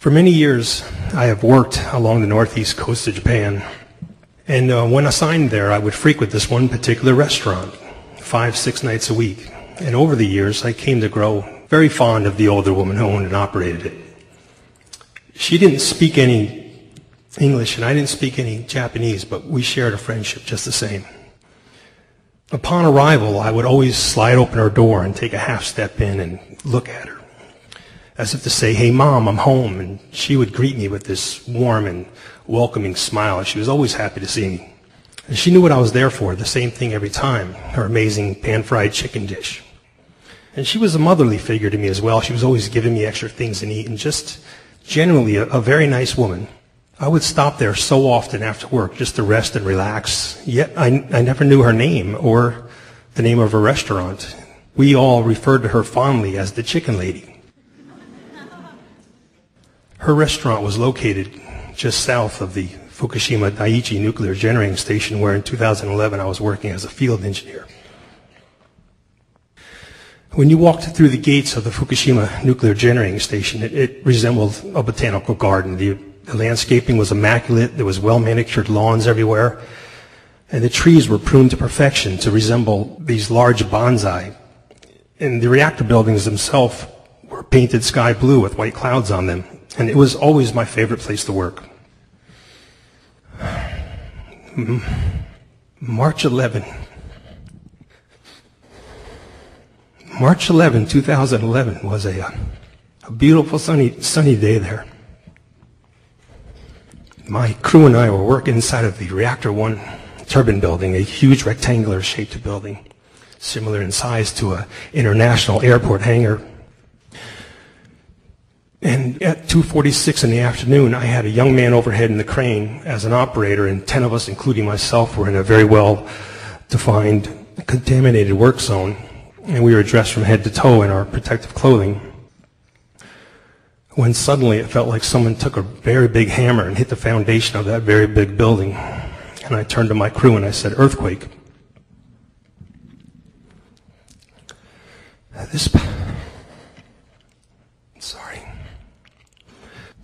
For many years, I have worked along the northeast coast of Japan, and when assigned there, I would frequent this one particular restaurant 5-6 nights a week. And over the years, I came to grow very fond of the older woman who owned and operated it. She didn't speak any English, and I didn't speak any Japanese, but we shared a friendship just the same. Upon arrival, I would always slide open her door and take a half step in and look at her, as if to say, "Hey, Mom, I'm home." And she would greet me with this warm and welcoming smile. She was always happy to see me. And she knew what I was there for, the same thing every time, her amazing pan-fried chicken dish. And she was a motherly figure to me as well. She was always giving me extra things to eat, and just generally a very nice woman. I would stop there so often after work just to rest and relax, yet I never knew her name or the name of her restaurant. We all referred to her fondly as the Chicken Lady. Her restaurant was located just south of the Fukushima Daiichi nuclear generating station, where in 2011 I was working as a field engineer. When you walked through the gates of the Fukushima nuclear generating station, it resembled a botanical garden. The landscaping was immaculate. There was well-manicured lawns everywhere. And the trees were pruned to perfection to resemble these large bonsai. And the reactor buildings themselves were painted sky blue with white clouds on them. And it was always my favorite place to work. March 11, 2011 was a beautiful sunny day there. My crew and I were working inside of the Reactor 1 turbine building, a huge rectangular shaped building, similar in size to an international airport hangar. And at 2:46 in the afternoon, I had a young man overhead in the crane as an operator, and 10 of us, including myself, were in a very well-defined, contaminated work zone, and we were dressed from head to toe in our protective clothing, when suddenly it felt like someone took a very big hammer and hit the foundation of that very big building. And I turned to my crew and I said, "Earthquake."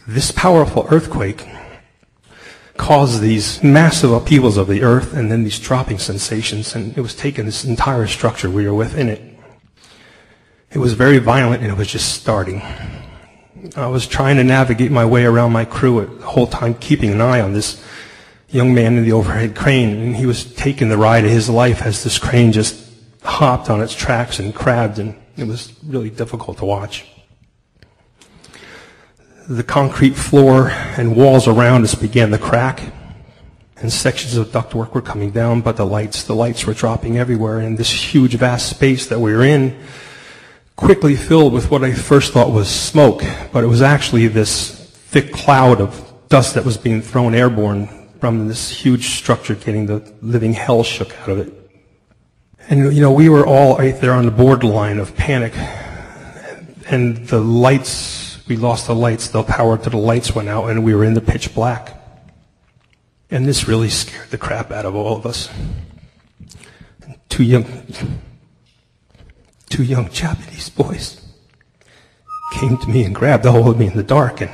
This powerful earthquake caused these massive upheavals of the earth and then these dropping sensations, and it was taking this entire structure we were within it. It was very violent, and it was just starting. I was trying to navigate my way around my crew the whole time, keeping an eye on this young man in the overhead crane, and he was taking the ride of his life as this crane just hopped on its tracks and crabbed, and it was really difficult to watch. The concrete floor and walls around us began to crack, and sections of ductwork were coming down, but the lights were dropping everywhere, and this huge, vast space that we were in quickly filled with what I first thought was smoke, but it was actually this thick cloud of dust that was being thrown airborne from this huge structure, getting the living hell shook out of it. And, we were all right there on the borderline of panic, and the lights, we lost the lights, the power to the lights went out, and we were in the pitch black. And this really scared the crap out of all of us. Two young Japanese boys came to me and grabbed a hold of me in the dark, and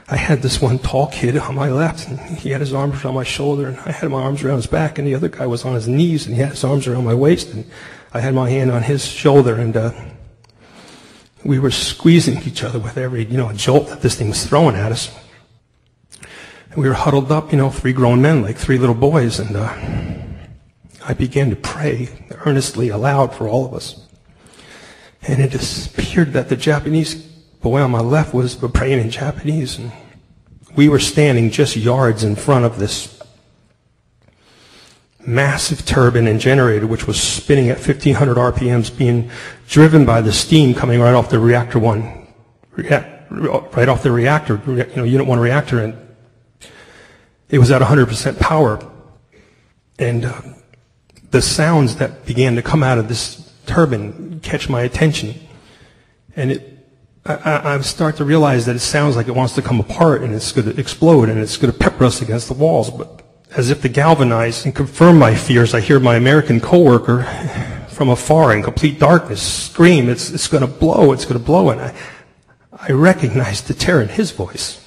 I had this one tall kid on my left, and he had his arms around my shoulder, and I had my arms around his back, and the other guy was on his knees, and he had his arms around my waist, and I had my hand on his shoulder, and we were squeezing each other with every, jolt that this thing was throwing at us. And we were huddled up, 3 grown men, like 3 little boys, and I began to pray earnestly aloud for all of us. And it appeared that the Japanese boy on my left was praying in Japanese, and we were standing just yards in front of this massive turbine and generator, which was spinning at 1,500 RPMs, being driven by the steam coming right off the Reactor 1, right off the reactor, Unit 1 reactor, and it was at 100% power. And the sounds that began to come out of this turbine catch my attention, and I start to realize that it sounds like it wants to come apart, and it's going to explode, and it's going to pepper us against the walls. But as if to galvanize and confirm my fears, I hear my American coworker from afar in complete darkness scream, it's going to blow, it's going to blow. And I recognized the terror in his voice.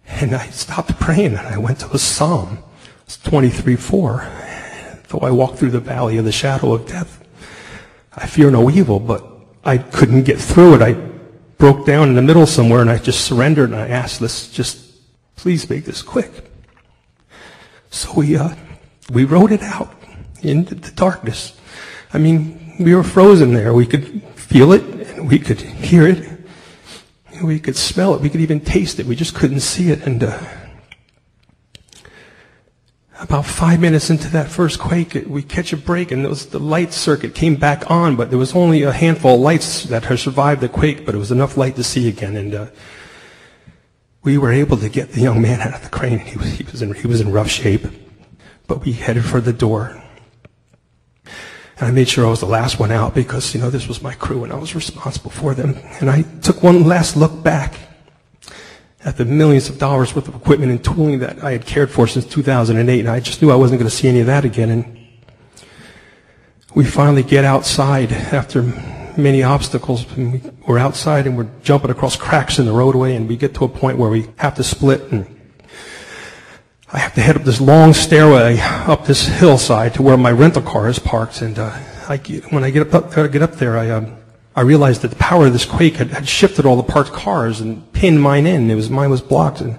And I stopped praying and I went to a psalm. It's 23:4. Though I walk through the valley of the shadow of death, I fear no evil, but I couldn't get through it. I broke down in the middle somewhere and I just surrendered and I asked, let's just please make this quick. So we wrote it out into the darkness. I mean, we were frozen there. We could feel it and we could hear it. We could smell it. We could even taste it. We just couldn't see it. And about 5 minutes into that first quake, we catch a break, and the light circuit came back on, but there was only a handful of lights that had survived the quake, but it was enough light to see again. And we were able to get the young man out of the crane. He was in rough shape, but we headed for the door. And I made sure I was the last one out because, this was my crew and I was responsible for them. And I took one last look back at the millions of dollars worth of equipment and tooling that I had cared for since 2008, and I just knew I wasn't going to see any of that again. And we finally get outside after many obstacles. And we're outside and we're jumping across cracks in the roadway, and we get to a point where we have to split, and I have to head up this long stairway up this hillside to where my rental car is parked. And when I get up there, I realized that the power of this quake had shifted all the parked cars and pinned mine in. Mine was blocked. And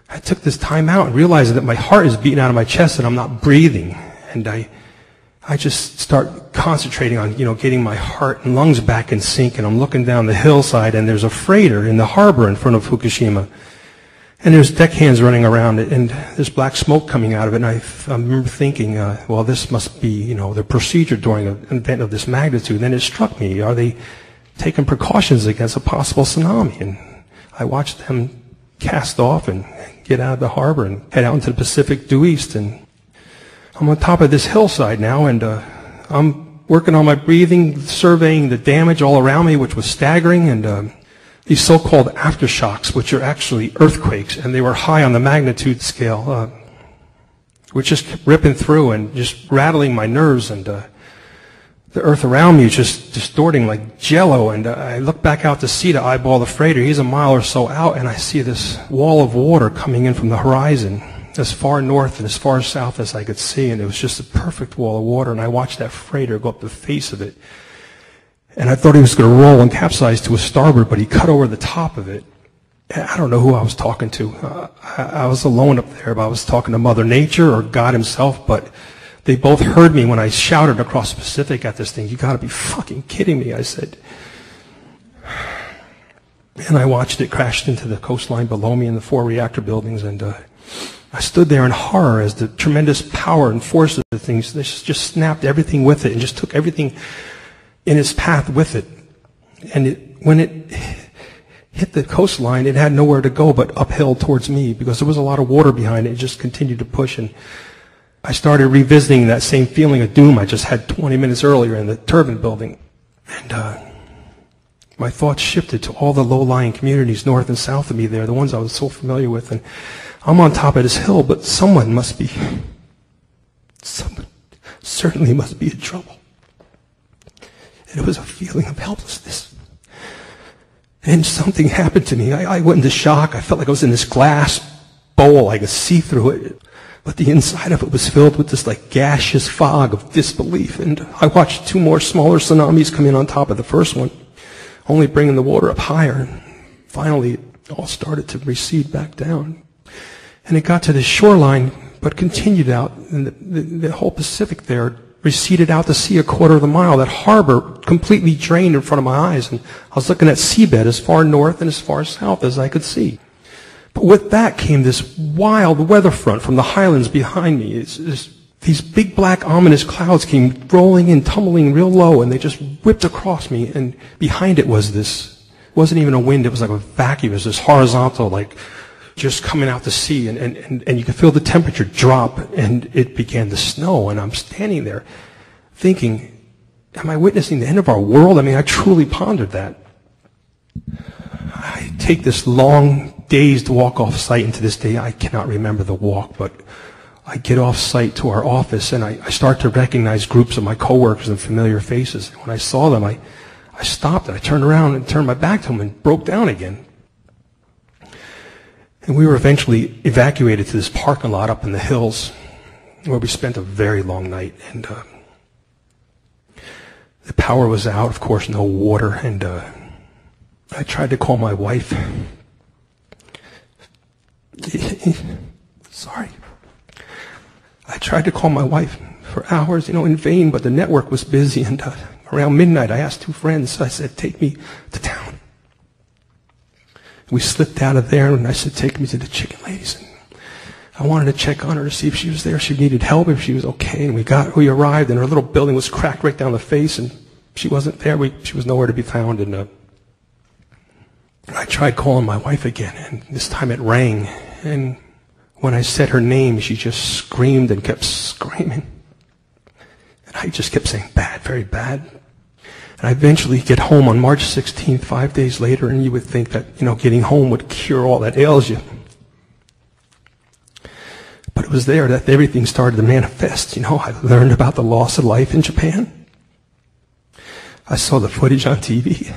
I took this time out and realized that my heart is beating out of my chest and I'm not breathing. And I just start concentrating on, getting my heart and lungs back in sync. And I'm looking down the hillside, and there's a freighter in the harbor in front of Fukushima. And there's deckhands running around it, and there's black smoke coming out of it. And I remember thinking, well, this must be, the procedure during an event of this magnitude. And then it struck me, are they taking precautions against a possible tsunami? And I watched them cast off and get out of the harbor and head out into the Pacific due east. And I'm on top of this hillside now, and I'm working on my breathing, surveying the damage all around me, which was staggering, and these so-called aftershocks, which are actually earthquakes, and they were high on the magnitude scale, were just ripping through and just rattling my nerves, and the earth around me is just distorting like Jell-O. And I look back out to sea to eyeball the freighter. He's a mile or so out, and I see this wall of water coming in from the horizon, as far north and as far south as I could see, and it was just a perfect wall of water. And I watched that freighter go up the face of it. And I thought he was going to roll and capsize to a starboard, but he cut over the top of it. And I don't know who I was talking to. I was alone up there, but I was talking to Mother Nature or God himself, but they both heard me when I shouted across the Pacific at this thing. You got to be fucking kidding me, I said. And I watched it crash into the coastline below me in the 4 reactor buildings, and I stood there in horror as the tremendous power and force of the things just snapped everything with it and just took everything in its path with it. And when it hit the coastline, it had nowhere to go but uphill towards me because there was a lot of water behind it. It just continued to push, and I started revisiting that same feeling of doom I just had 20 minutes earlier in the turbine building. And my thoughts shifted to all the low-lying communities north and south of me there, the ones I was so familiar with. And I'm on top of this hill, but someone certainly must be in trouble. And it was a feeling of helplessness. And something happened to me. I went into shock. I felt like I was in this glass bowl. I could see through it. But the inside of it was filled with this like gaseous fog of disbelief. And I watched 2 more smaller tsunamis come in on top of the first one, only bringing the water up higher. And finally, it all started to recede back down. And it got to the shoreline, but continued out. And the whole Pacific there receded out to sea 1/4 of the mile. That harbor completely drained in front of my eyes. And I was looking at seabed as far north and as far south as I could see. But with that came this wild weather front from the highlands behind me. These big black ominous clouds came rolling in, tumbling real low, and they just whipped across me. And behind it was this, it wasn't even a wind, it was like a vacuum. It was this horizontal, like just coming out to sea, and you could feel the temperature drop, and it began to snow. And I'm standing there thinking, am I witnessing the end of our world? I mean, I truly pondered that. I take this long, dazed walk off site, and to this day I cannot remember the walk, but I get off site to our office, and I start to recognize groups of my coworkers and familiar faces. And when I saw them, I I stopped and I turned around and turned my back to him and broke down again. And we were eventually evacuated to this parking lot up in the hills where we spent a very long night. And the power was out, of course, no water. And I tried to call my wife. Sorry. I tried to call my wife for hours, in vain, but the network was busy. And around midnight, I asked 2 friends. I said, take me to town. We slipped out of there, and I said, take me to the chicken ladies. And I wanted to check on her to see if she was there, if she needed help, if she was okay. And we arrived, and her little building was cracked right down the face, and she wasn't there. She was nowhere to be found. And I tried calling my wife again, and this time it rang. And when I said her name, she just screamed and kept screaming. And I just kept saying, bad, very bad. And I eventually get home on March 16th, 5 days later, and you would think that, getting home would cure all that ails you. But it was there that everything started to manifest. I learned about the loss of life in Japan. I saw the footage on TV.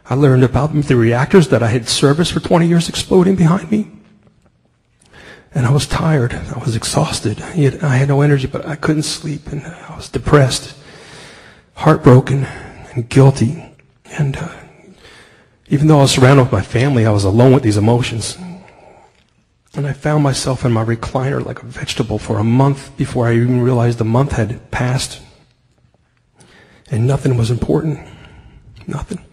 I learned about the reactors that I had serviced for 20 years exploding behind me. And I was tired. I was exhausted. I had no energy, but I couldn't sleep, and I was depressed, heartbroken, and guilty. And even though I was surrounded with my family, I was alone with these emotions. And I found myself in my recliner like a vegetable for a month before I even realized the month had passed. And nothing was important. Nothing.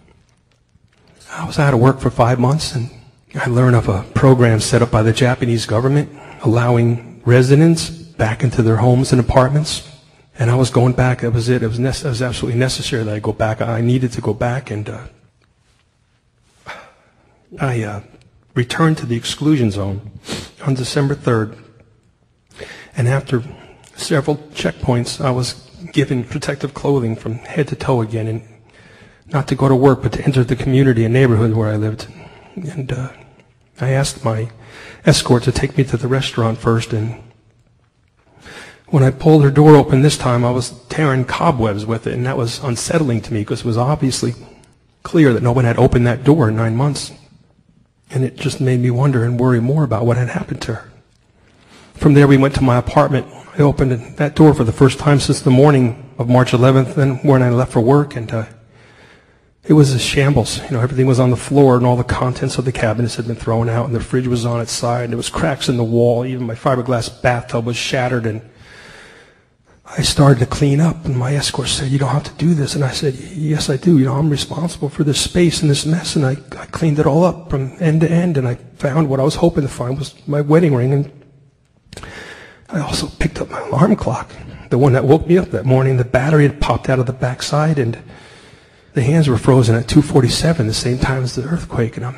I was out of work for 5 months, and I learned of a program set up by the Japanese government allowing residents back into their homes and apartments. And I was going back. That was it. It was absolutely necessary that I go back. I needed to go back, and I returned to the exclusion zone on December 3rd. And after several checkpoints, I was given protective clothing from head to toe again, and not to go to work, but to enter the community and neighborhood where I lived. And I asked my escort to take me to the restaurant first, and when I pulled her door open this time, I was tearing cobwebs with it, and that was unsettling to me because it was obviously clear that no one had opened that door in 9 months. And it just made me wonder and worry more about what had happened to her. From there, we went to my apartment. I opened that door for the first time since the morning of March 11th, then when I left for work, and it was a shambles. Everything was on the floor, and all the contents of the cabinets had been thrown out, and the fridge was on its side, and there was cracks in the wall. Even my fiberglass bathtub was shattered, and I started to clean up, and my escort said, you don't have to do this. And I said, yes, I do. I'm responsible for this space and this mess, and I cleaned it all up from end to end, and I found what I was hoping to find was my wedding ring. And I also picked up my alarm clock, the one that woke me up that morning. The battery had popped out of the backside, and the hands were frozen at 2:47, the same time as the earthquake. And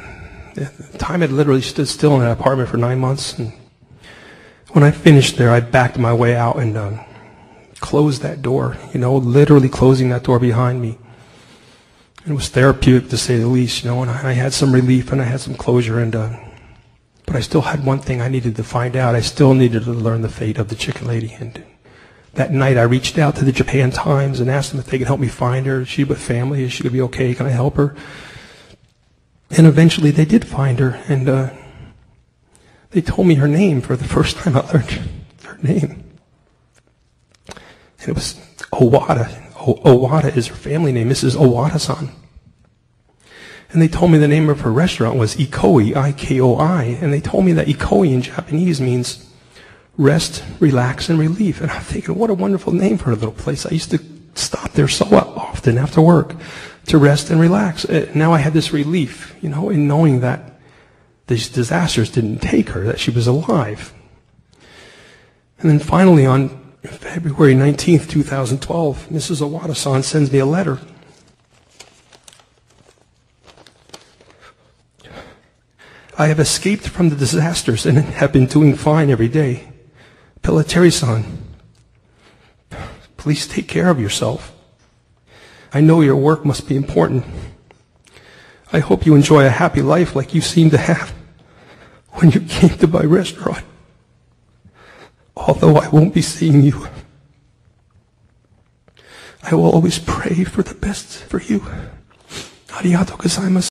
the time had literally stood still in that apartment for 9 months. And when I finished there, I backed my way out and closed that door, literally closing that door behind me. And it was therapeutic, to say the least, and I had some relief and I had some closure, and but I still had one thing I needed to find out. I still needed to learn the fate of the chicken lady. And that night I reached out to the Japan Times and asked them if they could help me find her. Is she with family? Is she going to be okay? Can I help her? And eventually they did find her, and they told me her name. For the first time I learned her name. And it was Owada. Owada is her family name, Mrs. Owada-san. And they told me the name of her restaurant was Ikoi, I-K-O-I. And they told me that Ikoi in Japanese means rest, relax, and relief. And I'm thinking, what a wonderful name for a little place. I used to stop there so often after work to rest and relax. Now I had this relief, in knowing that these disasters didn't take her, that she was alive. And then finally on February 19th, 2012, Mrs. Owada-san sends me a letter. I have escaped from the disasters and have been doing fine every day. Pillitteri-san, please take care of yourself. I know your work must be important. I hope you enjoy a happy life like you seem to have when you came to my restaurant. Although I won't be seeing you, I will always pray for the best for you. Arigatou gozaimasu.